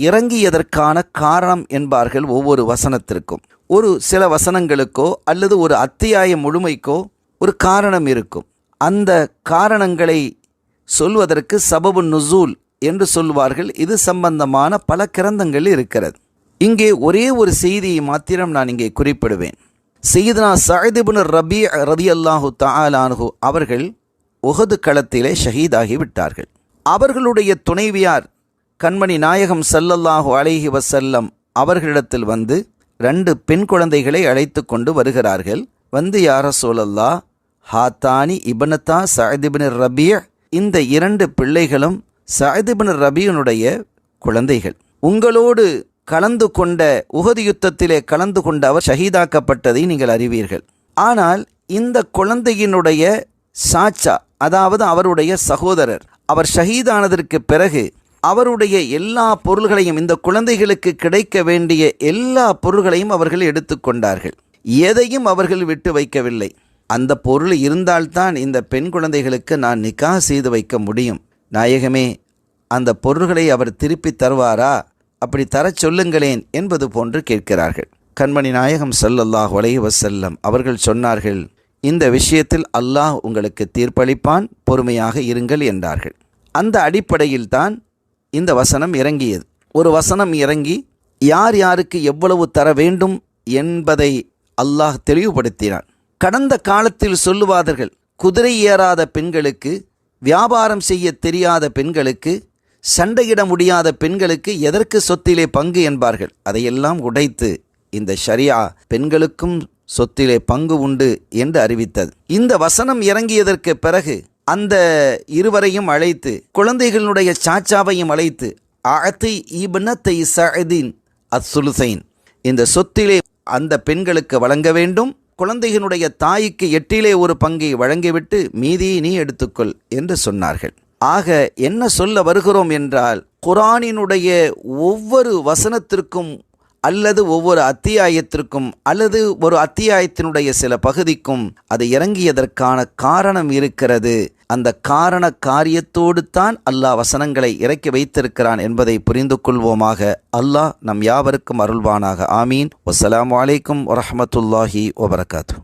இறங்கியதற்கான காரணம் என்பார்கள். ஒவ்வொரு வசனத்திற்கும் ஒரு சில வசனங்களுக்கோ அல்லது ஒரு அத்தியாயம் முழுமைக்கோ ஒரு காரணம் இருக்கும். அந்த காரணங்களை சொல்வதற்கு சபபு நுசூல் என்று சொல்வார்கள். இது சம்பந்தமான பல கிரந்தங்கள் இருக்கிறது. இங்கே ஒரே ஒரு செய்தியை மாத்திரம் நான் இங்கே குறிப்பிடுவேன். சய்யிதுனா சஅத் இப்னு ரபீ ரலியல்லாஹு தஆலா அன்ஹு அவர்கள் உஹது களத்திலே ஷஹீதாகி விட்டார்கள். அவர்களுடைய துணைவியார் கண்மணி நாயகம் ஸல்லல்லாஹு அலைஹி வஸல்லம் அவர்களிடத்தில் வந்து 2 பெண் குழந்தைகளை அழைத்து கொண்டு வருகிறார்கள். வந்து யா ரசூலல்லாஹ், ஹாத்தானி இப்னதா சஅத் இப்னு ரபீ, இந்த 2 பிள்ளைகளும் சஅத் இப்னு ரபீனுடைய குழந்தைகள். உங்களோடு கலந்து கொண்ட உஹது யுத்தத்திலே கலந்து கொண்ட அவர் ஷஹீதாக்கப்பட்டதை நீங்கள் அறிவீர்கள். ஆனால் இந்த குழந்தையினுடைய சாச்சா, அதாவது அவருடைய சகோதரர், அவர் ஷஹீதானதற்கு பிறகு அவருடைய எல்லா பொருள்களையும், இந்த குழந்தைகளுக்கு கிடைக்க வேண்டிய எல்லா பொருள்களையும் அவர்கள் எடுத்துக்கொண்டார்கள். எதையும் அவர்கள் விட்டு வைக்கவில்லை. அந்த பொருள் இருந்தால்தான் இந்த பெண் குழந்தைகளுக்கு நான் நிக்காஹ் செய்து வைக்க முடியும். நாயகமே, அந்த பொருள்களை அவர் திருப்பி தருவாரா? அப்படி தரச் சொல்லுங்களேன் என்பது போன்று கேட்கிறார்கள். கண்மணி நாயகம் ஸல்லல்லாஹு அலைஹி வஸல்லம் அவர்கள் சொன்னார்கள், இந்த விஷயத்தில் அல்லாஹ் உங்களுக்கு தீர்ப்பளிப்பான், பொறுமையாக இருங்கள் என்றார்கள். அந்த அடிப்படையில் தான் இந்த வசனம் இறங்கியது. ஒரு வசனம் இறங்கி யார் யாருக்கு எவ்வளவு தர வேண்டும் என்பதை அல்லாஹ் தெளிவுபடுத்தினான். கடந்த காலத்தில் சொல்லுவார்கள், குதிரை ஏறாத பெண்களுக்கு, வியாபாரம் செய்ய தெரியாத பெண்களுக்கு, சண்டையிட முடியாத பெண்களுக்கு எதற்கு சொத்திலே பங்கு என்பார்கள். அதையெல்லாம் உடைத்து இந்த ஷரியா பெண்களுக்கும் சொத்திலே பங்கு உண்டு என்று அறிவித்தது. இந்த வசனம் இறங்கியதற்கு பிறகு அந்த இருவரையும் அழைத்து, குழந்தைகளுடைய சாச்சாவையும் அழைத்து, அஅதி இப்னத்தை சஅதின் அஸ்ஸுலுஸைன், இந்த சொத்திலே அந்த பெண்களுக்கு வழங்க வேண்டும், குழந்தைகளுடைய தாய்க்கு 8 ஒரு பங்கை வழங்கிவிட்டு மீதியை நீ எடுத்துக்கொள் என்று சொன்னார்கள். ஆக என்ன சொல்ல வருகிறோம் என்றால், குர்ஆனினுடைய ஒவ்வொரு வசனத்திற்கும் அல்லது ஒவ்வொரு அத்தியாயத்திற்கும் அல்லது ஒரு அத்தியாயத்தினுடைய சில பகுதிக்கும் அது இறங்கியதற்கான காரணம் இருக்கிறது. அந்த காரண காரியத்தோடு தான் அல்லாஹ் வசனங்களை இறக்கி வைத்திருக்கிறான் என்பதை புரிந்து கொள்வோமாக. அல்லாஹ் நம் யாவருக்கும் அருள்வானாக. ஆமீன். வஸ்ஸலாமு அலைக்கும் வரஹ்மத்துல்லாஹி வபரகாத்துஹு.